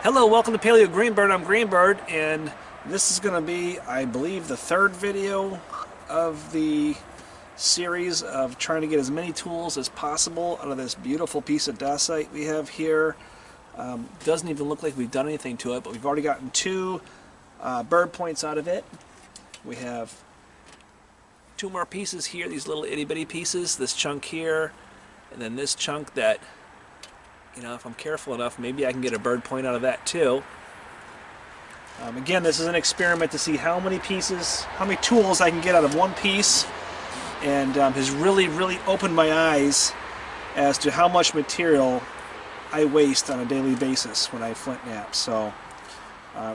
Hello, welcome to Paleo Greenbird. I'm Greenbird, and this is going to be, I believe, the third video of the series of trying to get as many tools as possible out of this beautiful piece of dacite we have here. Doesn't even look like we've done anything to it, but we've already gotten two bird points out of it. We have two more pieces here, these little itty-bitty pieces, this chunk here, and then this chunk that, you know, if I'm careful enough, maybe I can get a bird point out of that too. Again, this is an experiment to see how many pieces, how many tools I can get out of one piece, and has really opened my eyes as to how much material I waste on a daily basis when I flint knap. So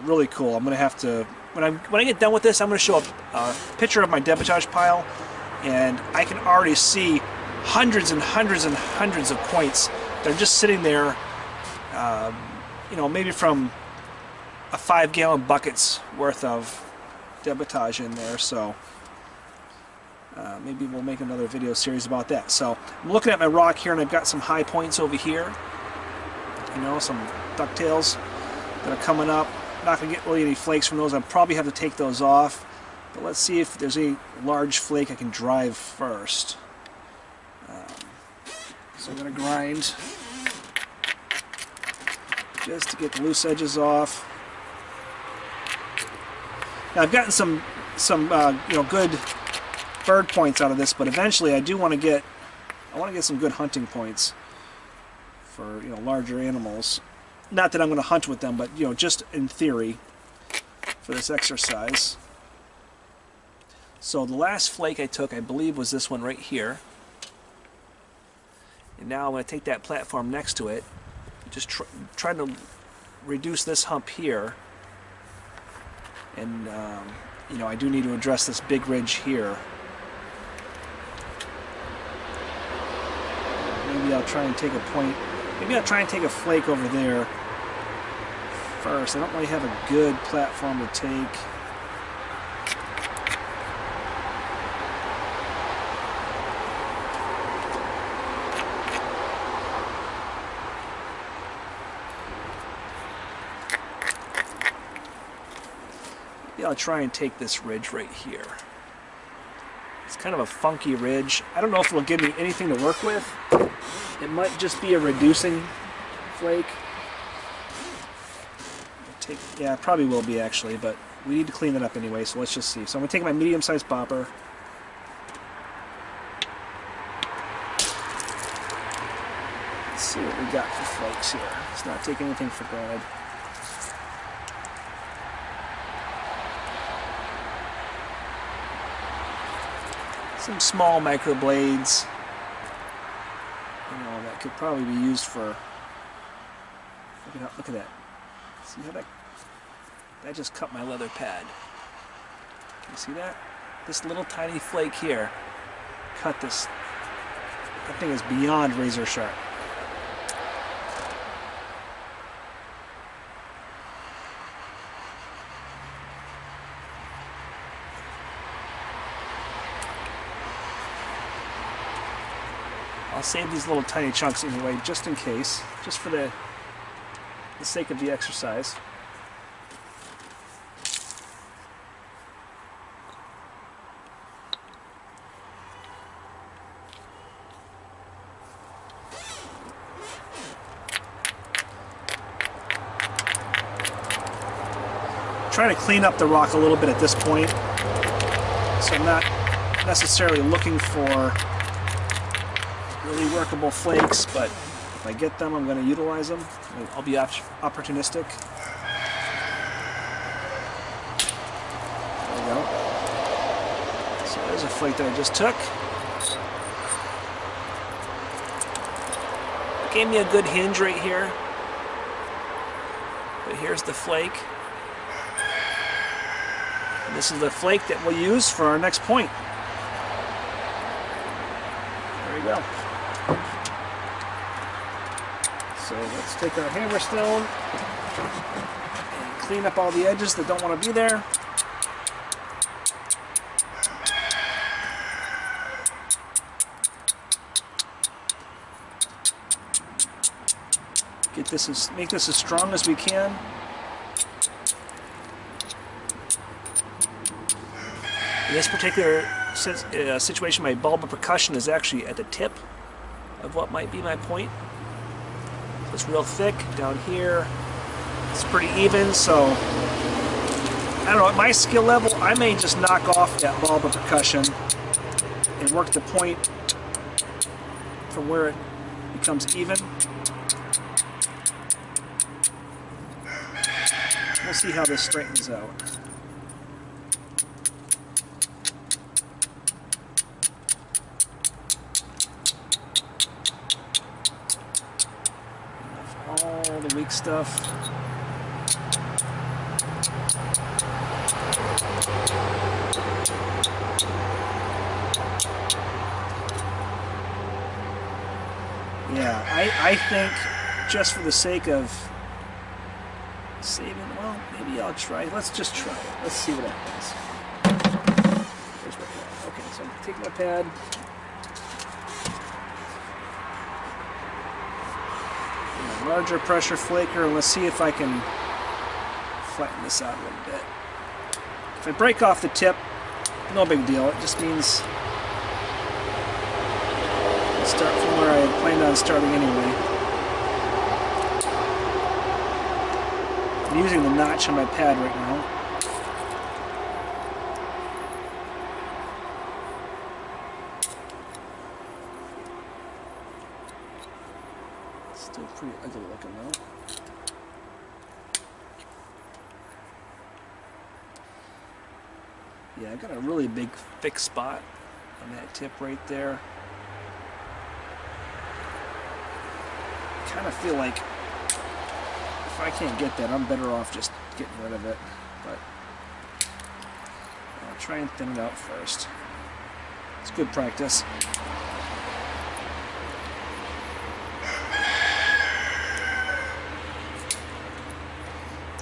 really cool. I'm gonna have to, when I get done with this, I'm gonna show a picture of my debitage pile, and I can already see hundreds and hundreds and hundreds of points. They're just sitting there, you know, maybe from a 5-gallon bucket's worth of debitage in there. So maybe we'll make another video series about that. So I'm looking at my rock here, and I've got some high points over here. You know, some ducktails that are coming up. Not gonna get really any flakes from those. I'll probably have to take those off. But let's see if there's any large flake I can drive first. So I'm going to grind just to get the loose edges off. Now I've gotten some you know, good bird points out of this, but eventually I do want to get some good hunting points for, you know, larger animals. Not that I'm going to hunt with them, but, you know, just in theory for this exercise. So the last flake I took, I believe, was this one right here. And now I'm going to take that platform next to it, just trying to reduce this hump here. And, you know, I do need to address this big ridge here. Maybe I'll try and take a point, maybe I'll try and take a flake over there first. I don't really have a good platform to take. I'll try and take this ridge right here. It's kind of a funky ridge. I don't know if it'll give me anything to work with. It might just be a reducing flake. Yeah, it probably will be actually, but we need to clean it up anyway, so let's just see. So I'm going to take my medium-sized bopper. Let's see what we got for flakes here. Let's not take anything for granted. Some small micro blades, you know, that could probably be used for. Look at that. See how that just cut my leather pad. Can you see that? This little tiny flake here cut this. That thing is beyond razor sharp. I'll save these little tiny chunks anyway, just in case, just for the sake of the exercise. Trying to clean up the rock a little bit at this point, so I'm not necessarily looking for really workable flakes, but if I get them, I'm going to utilize them. I'll be opportunistic. There we go. So there's a flake that I just took. It gave me a good hinge right here. But here's the flake. And this is the flake that we'll use for our next point. There we go. So let's take our hammerstone and clean up all the edges that don't want to be there. make this as strong as we can. In this particular situation, my bulb of percussion is actually at the tip of what might be my point. So it's real thick down here. It's pretty even, so I don't know, at my skill level, I may just knock off that bulb of percussion and work the point from where it becomes even. We'll see how this straightens out. All the weak stuff. Yeah, I think just for the sake of saving, well, maybe I'll try. Let's just try it. Let's see what happens. There's my pad. Okay, so I'm going to take my pad. My larger pressure flaker, and let's see if I can flatten this out a little bit. If I break off the tip, no big deal. It just means I'll start from where I had planned on starting anyway. I'm using the notch on my pad right now. Still pretty ugly looking though. Yeah, I got a really big thick spot on that tip right there. Kind of feel like if I can't get that, I'm better off just getting rid of it. But I'll try and thin it out first. It's good practice.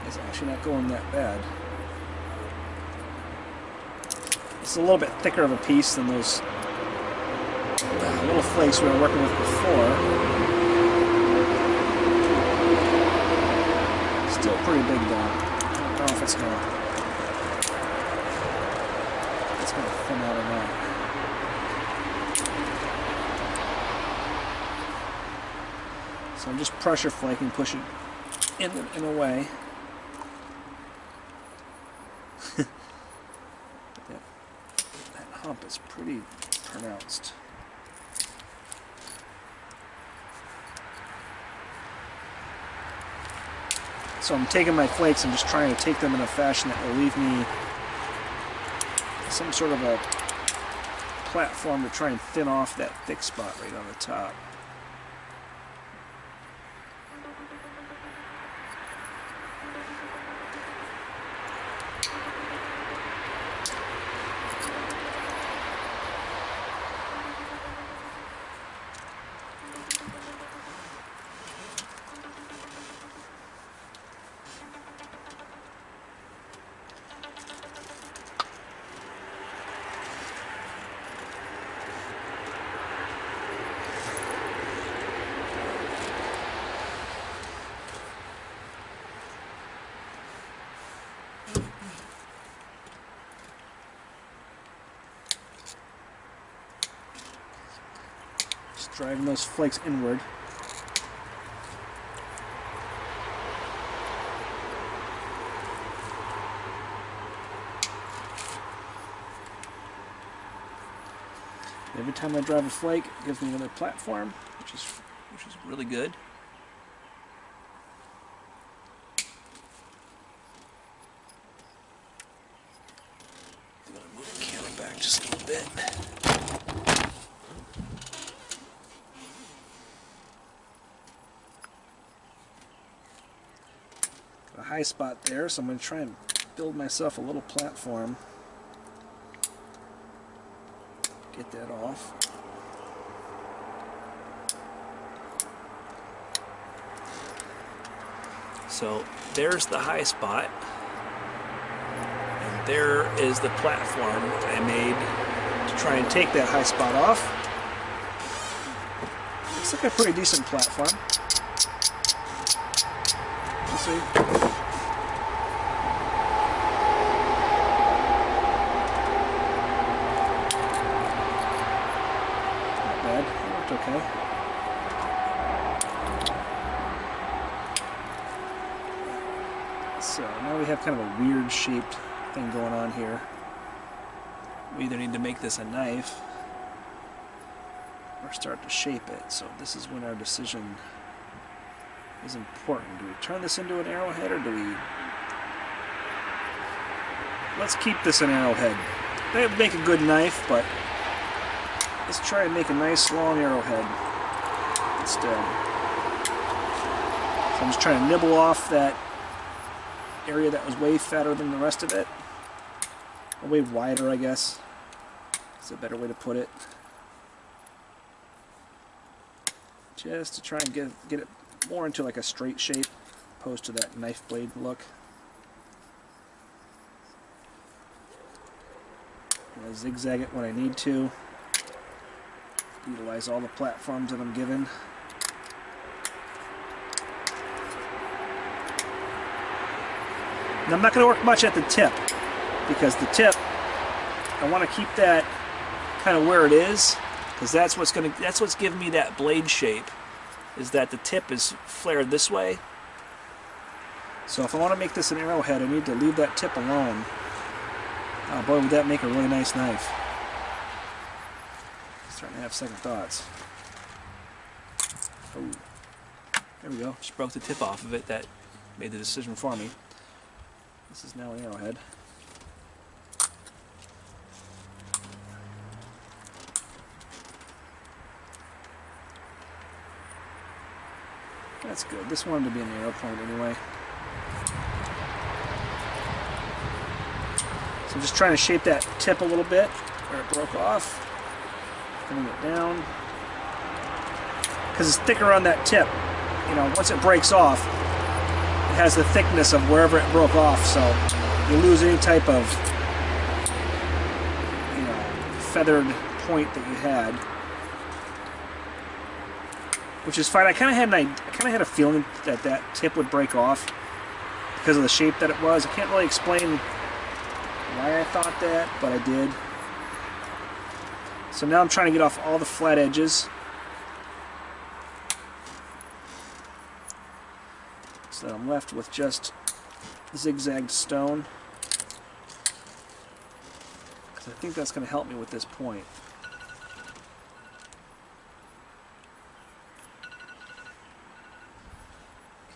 It's actually not going that bad. It's a little bit thicker of a piece than those little flakes we were working with before. Still pretty big though. I don't know if it's gonna thin out or not. So I'm just pressure flaking, pushing in a way. that hump is pretty pronounced. So I'm taking my flakes and just trying to take them in a fashion that will leave me some sort of a platform to try and thin off that thick spot right on the top. Driving those flakes inward. Every time I drive a flake, it gives me another platform, which is really good. I'm going to move the camera back just a little bit. A high spot there, so I'm going to try and build myself a little platform. Get that off. So there's the high spot, and there is the platform I made to try and take that high spot off. Looks like a pretty decent platform. see. Not bad. It worked okay. So now we have kind of a weird shaped thing going on here. We either need to make this a knife or start to shape it. So this is when our decision is important. Do we turn this into an arrowhead, or do we... Let's keep this an arrowhead. That would make a good knife, but let's try and make a nice long arrowhead instead. So I'm just trying to nibble off that area that was way fatter than the rest of it. Or way wider, I guess. That's a better way to put it. Just to try and get it more into like a straight shape, opposed to that knife blade look. And I zigzag it when I need to. Utilize all the platforms that I'm given. Now I'm not going to work much at the tip, because the tip, I want to keep that kind of where it is, because that's what's giving me that blade shape, is that the tip is flared this way. So if I want to make this an arrowhead, I need to leave that tip alone. Oh boy, would that make a really nice knife. Starting to have second thoughts. Oh, there we go. Just broke the tip off of it. That made the decision for me. This is now an arrowhead. That's good. This wanted to be an arrow point anyway. So I'm just trying to shape that tip a little bit where it broke off. Putting it down. Because it's thicker on that tip. You know, once it breaks off, it has the thickness of wherever it broke off, so you lose any type of, you know, feathered point that you had. Which is fine. I kind of had a feeling that that tip would break off because of the shape that it was. I can't really explain why I thought that, but I did. So now I'm trying to get off all the flat edges. So I'm left with just zigzagged stone. Because I think that's going to help me with this point.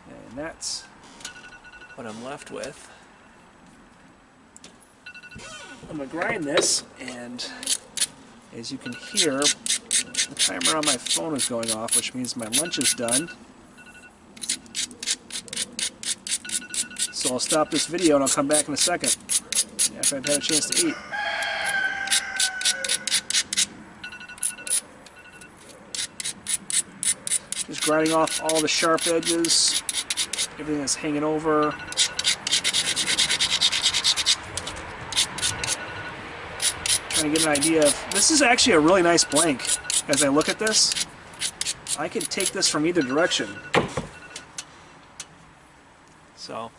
And that's what I'm left with. I'm going to grind this, and as you can hear, the timer on my phone is going off, which means my lunch is done. So I'll stop this video and I'll come back in a second after I've had a chance to eat. Just grinding off all the sharp edges, everything that's hanging over. Trying to get an idea of, this is actually a really nice blank. As I look at this, I could take this from either direction. So,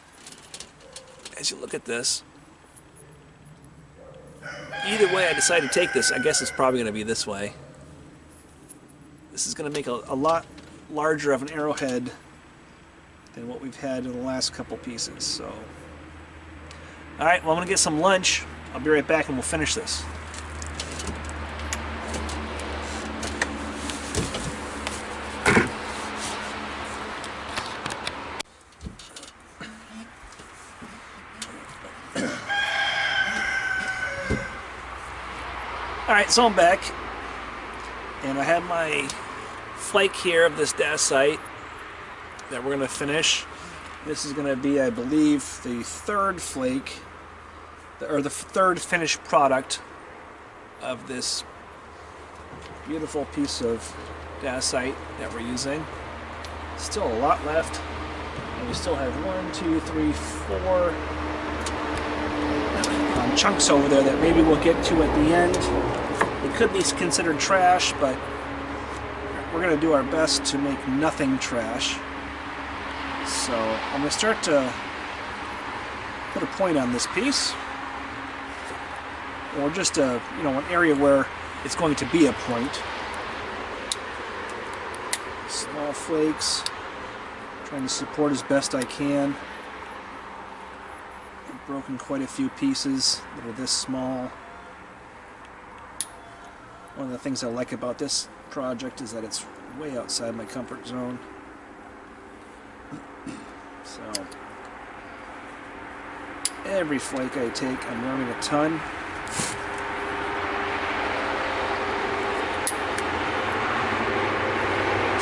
as you look at this, either way I decide to take this, I guess it's probably going to be this way. This is going to make a lot larger of an arrowhead than what we've had in the last couple pieces. So, alright, well I'm going to get some lunch. I'll be right back and we'll finish this. Alright, so I'm back, and I have my flake here of this Dacite that we're going to finish. This is going to be, I believe, the third flake, or the third finished product of this beautiful piece of Dacite that we're using. Still a lot left, and we still have 1, 2, 3, 4 chunks over there that maybe we'll get to at the end. It could be considered trash, but we're going to do our best to make nothing trash. So I'm going to start to put a point on this piece, or just a, you know, an area where it's going to be a point. Small flakes, trying to support as best I can. I've broken quite a few pieces that are this small. One of the things I like about this project is that it's way outside my comfort zone. So every flake I take, I'm learning a ton.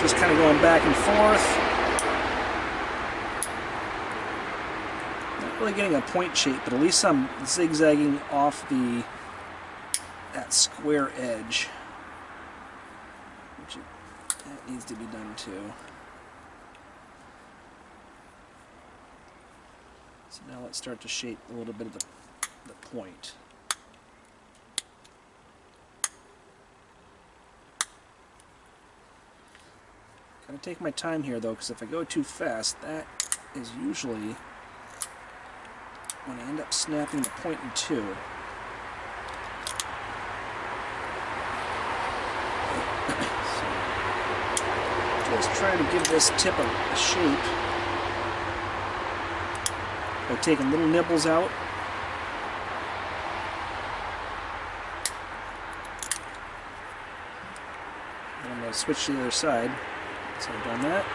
Just kind of going back and forth. Not really getting a point shape, but at least I'm zigzagging off that square edge. That needs to be done too. So now let's start to shape a little bit of the point. Gotta take my time here though, because if I go too fast, that is usually when I end up snapping the point in two. So, just trying to give this tip a shape by taking little nibbles out. And I'm going to switch to the other side. So I've done that.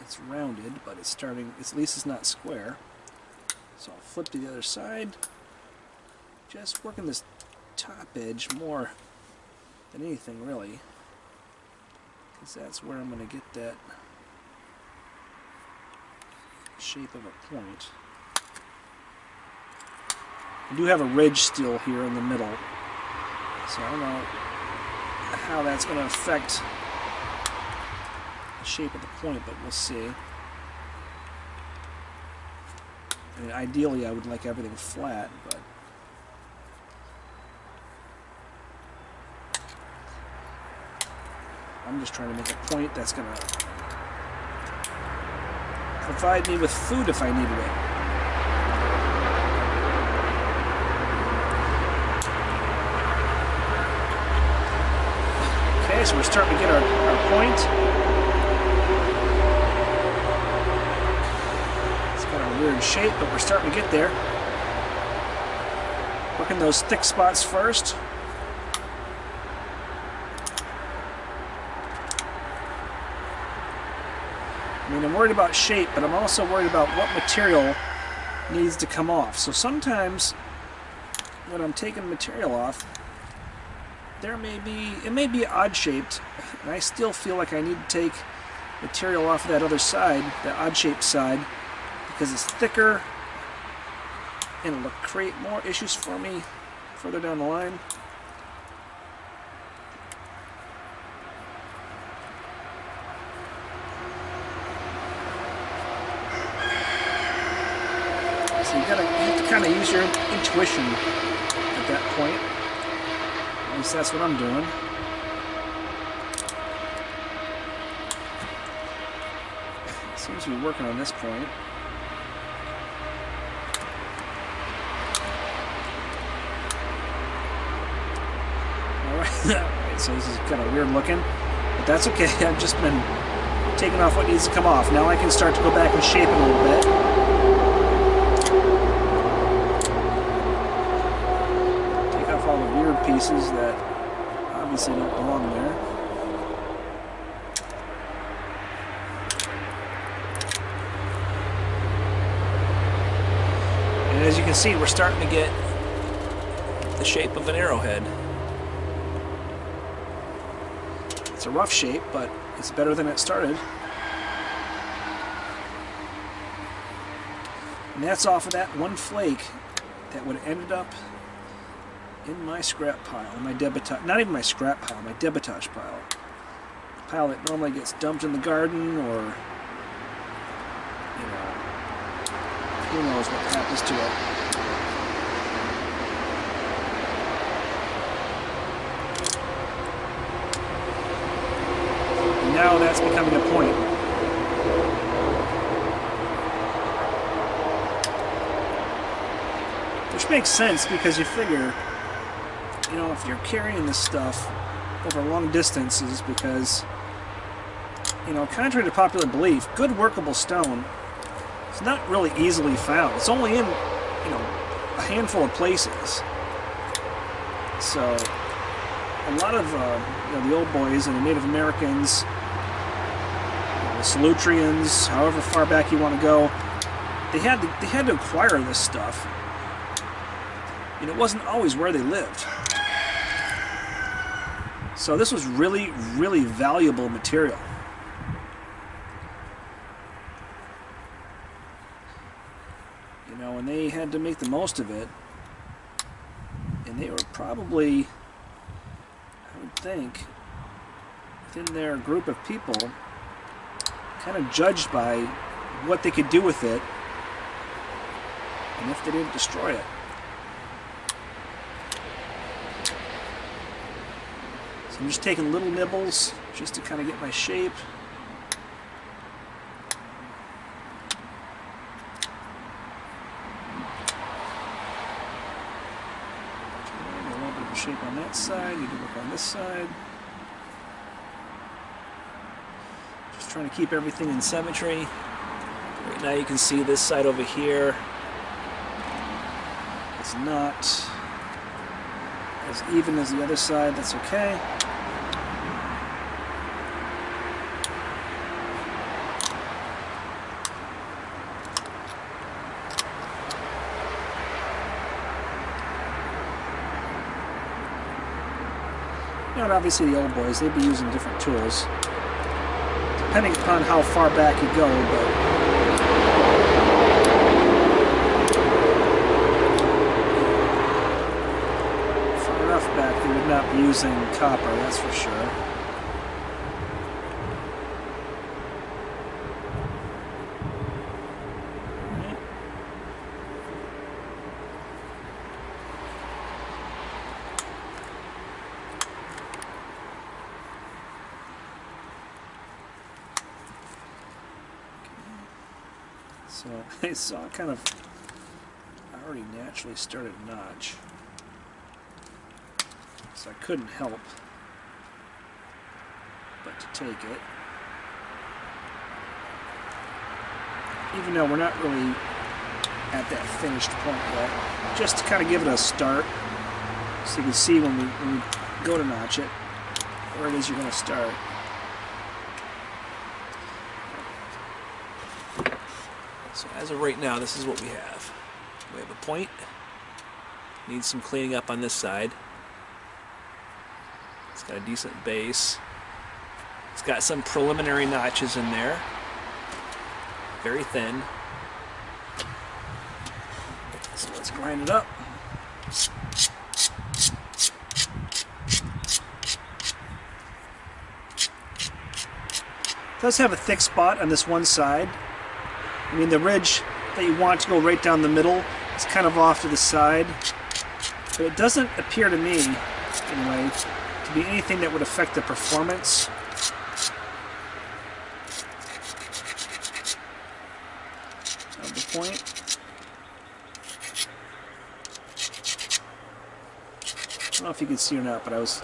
It's rounded, but it's starting, at least it's not square. So I'll flip to the other side. Just working this top edge more than anything really, because that's where I'm going to get that shape of a point. I do have a ridge still here in the middle, so I don't know how that's going to affect the shape of the point, but we'll see. I mean, ideally I would like everything flat, but I'm just trying to make a point that's going to provide me with food if I needed it. Okay, so we're starting to get our point. It's got a weird shape, but we're starting to get there. Working those thick spots first. I mean, I'm worried about shape, but I'm also worried about what material needs to come off. So sometimes when I'm taking material off, it may be odd shaped, and I still feel like I need to take material off of that other side, the odd shaped side, because it's thicker and it'll create more issues for me further down the line. So you have to kind of use your intuition at that point. At least that's what I'm doing. Seems to be working on this point. Alright, so this is kind of weird looking, but that's okay. I've just been taking off what needs to come off. Now I can start to go back and shape it a little bit. All the weird pieces that obviously don't belong there. And as you can see, we're starting to get the shape of an arrowhead. It's a rough shape, but it's better than it started. And that's off of that one flake that would have ended up in my scrap pile, my debitage, not even my scrap pile, my debitage pile. The pile that normally gets dumped in the garden, or, you know, who knows what happens to it. that's becoming a point. Which makes sense because you figure, you know, if you're carrying this stuff over long distances, because, you know, contrary to popular belief, good workable stone is not really easily found. It's only in, you know, a handful of places. So a lot of you know, the old boys and the Native Americans, the Solutreans, however far back you want to go, they had to acquire this stuff. And it wasn't always where they lived. So this was really, really valuable material. You know, and they had to make the most of it. And they were probably, I would think, within their group of people, kind of judged by what they could do with it, and if they didn't destroy it. So I'm just taking little nibbles just to kind of get my shape. A little bit of shape on that side, need to work on this side. Just trying to keep everything in symmetry. Right now you can see this side over here is not as even as the other side. That's okay. You know, and obviously the old boys, they'd be using different tools, depending upon how far back you go, but back, they would not be using copper, that's for sure. Right. So I saw kind of, I already naturally started a notch. So I couldn't help but to take it. Even though we're not really at that finished point yet, just to kind of give it a start, so you can see when we go to notch it, where it is you're going to start. So as of right now, this is what we have. We have a point, needs some cleaning up on this side. It's got a decent base. It's got some preliminary notches in there. Very thin. So let's grind it up. It does have a thick spot on this one side. I mean, the ridge that you want to go right down the middle is kind of off to the side. But it doesn't appear to me, anyway, to be anything that would affect the performance. Of the point. I don't know if you can see or not, but I was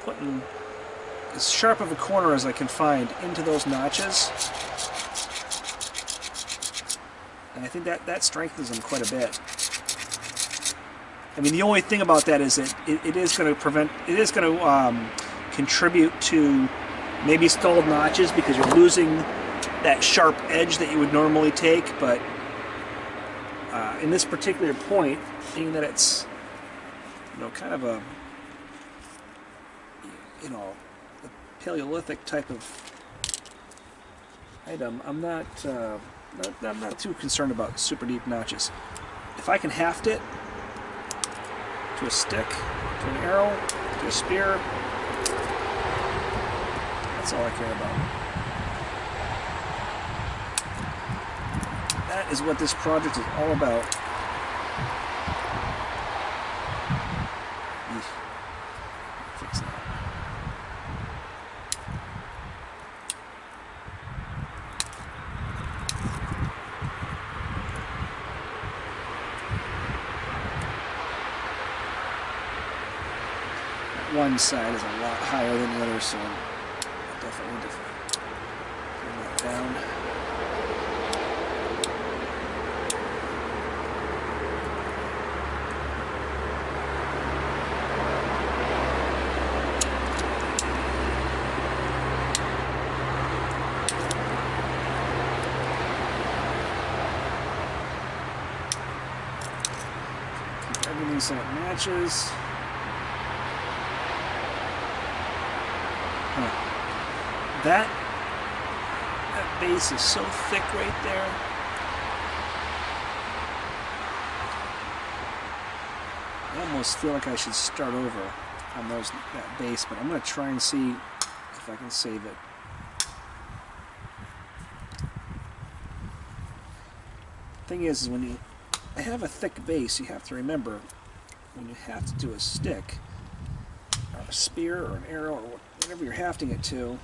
putting as sharp of a corner as I can find into those notches. And I think that strengthens them quite a bit. I mean, the only thing about that is that it is going to contribute to maybe stalled notches because you're losing that sharp edge that you would normally take. But in this particular point, being that it's, you know, kind of a, you know, a Paleolithic type of item, I'm not too concerned about super deep notches. If I can haft it to a stick, to an arrow, to a spear, that's all I care about. That is what this project is all about. Fix that. one side is a lot higher than the other, so I definitely need to bring that down. Keep everything so it matches. That base is so thick right there. I almost feel like I should start over on that base, but I'm going to try and see if I can save it. Thing is when you have a thick base, you have to remember when you have to do a stick or a spear or an arrow or whatever you're hafting it to,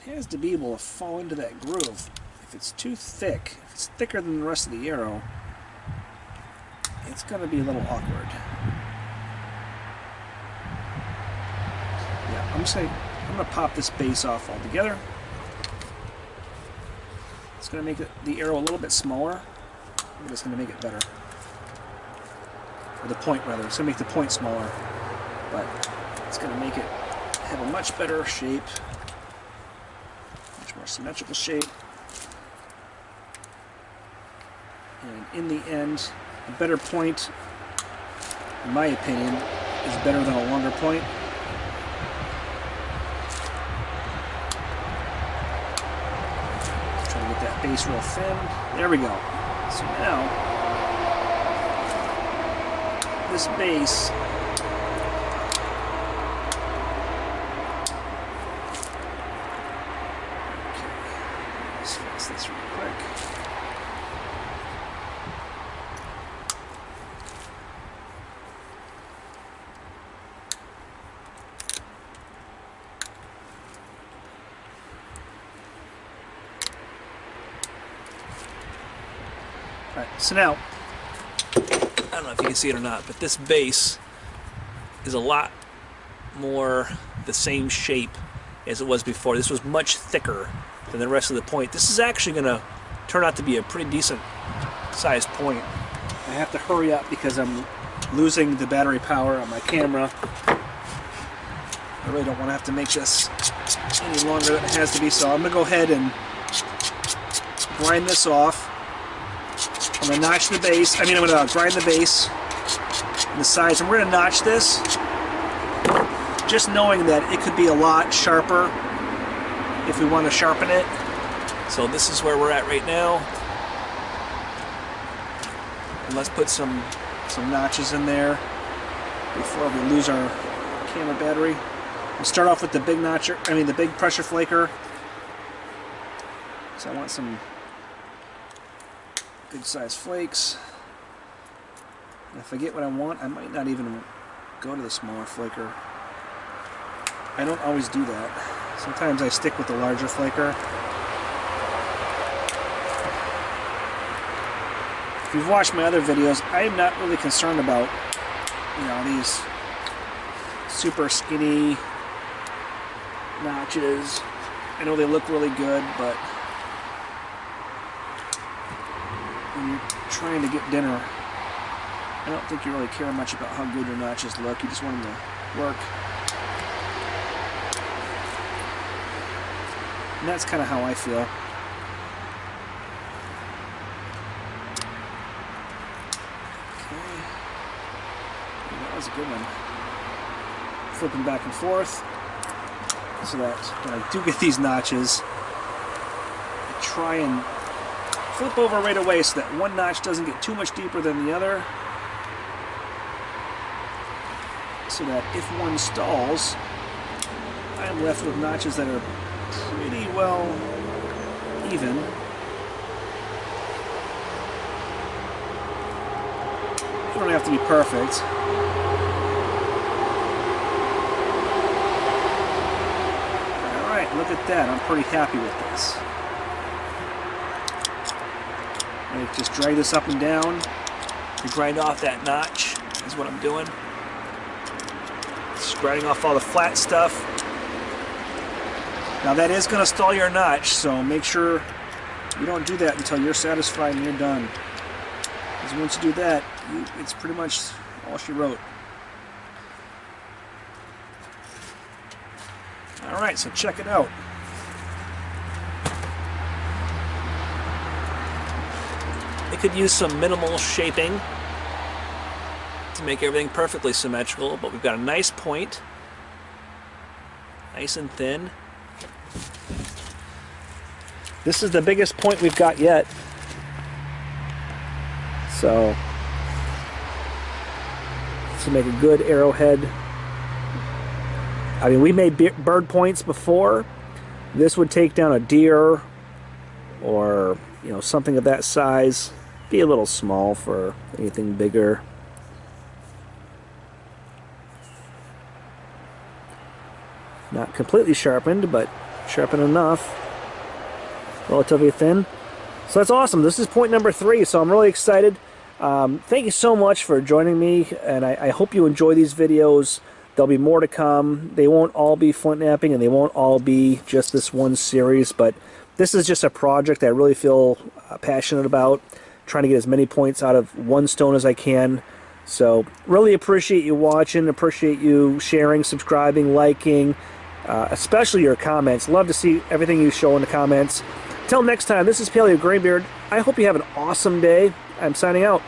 it has to be able to fall into that groove. If it's too thick, if it's thicker than the rest of the arrow, it's going to be a little awkward. Yeah, I'm going to pop this base off altogether. It's going to make the arrow a little bit smaller, but it's going to make it better. Or the point, rather. It's going to make the point smaller, but it's going to make it have a much better shape. More symmetrical shape, and in the end, a better point, in my opinion, is better than a longer point. Try to get that base real thin. There we go. So now, this base this real quick. Alright, so now, I don't know if you can see it or not, but this base is a lot more the same shape as it was before. This was much thicker than the rest of the point. This is actually going to turn out to be a pretty decent sized point. I have to hurry up because I'm losing the battery power on my camera. I really don't want to have to make this any longer than it has to be, so I'm going to go ahead and grind this off. I'm going to notch the base. I'm going to grind the base and the sides, and we're going to notch this, just knowing that it could be a lot sharper if we want to sharpen it. So this is where we're at right now. And let's put some notches in there before we lose our camera battery. We'll start off with the big notcher, the big pressure flaker. So I want some good sized flakes. And if I get what I want, I might not even go to the smaller flaker. I don't always do that. Sometimes I stick with the larger flaker. If you've watched my other videos, I am not really concerned about, these super skinny notches. I know they look really good, but when you're trying to get dinner, I don't think you really care much about how good your notches look. You just want them to work. And that's kind of how I feel. Okay. That was a good one. Flipping back and forth so that when I do get these notches, I try and flip over right away so that one notch doesn't get too much deeper than the other, so that if one stalls, I'm left with notches that are pretty well even. You don't have to be perfect. Alright, look at that. I'm pretty happy with this. I just drag this up and down to grind off that notch is what I'm doing. Just grinding off all the flat stuff. Now that is going to stall your notch, so make sure you don't do that until you're satisfied and you're done. Because once you do that, it's pretty much all she wrote. Alright, so check it out. It could use some minimal shaping to make everything perfectly symmetrical, but we've got a nice point, nice and thin. This is the biggest point we've got yet, so to make a good arrowhead. I mean, we made bird points before. This would take down a deer or, you know, something of that size. Be a little small for anything bigger. Not completely sharpened, but sharpened enough. Relatively thin. So that's awesome. This is point number 3, so I'm really excited. Thank you so much for joining me, and I hope you enjoy these videos. There'll be more to come. They won't all be flint knapping, and they won't all be just this one series, but this is just a project I really feel passionate about, trying to get as many points out of one stone as I can. So really appreciate you watching, appreciate you sharing, subscribing, liking, especially your comments. Love to see everything you show in the comments. Till next time, this is Paleo Greenbeard. I hope you have an awesome day. I'm signing out.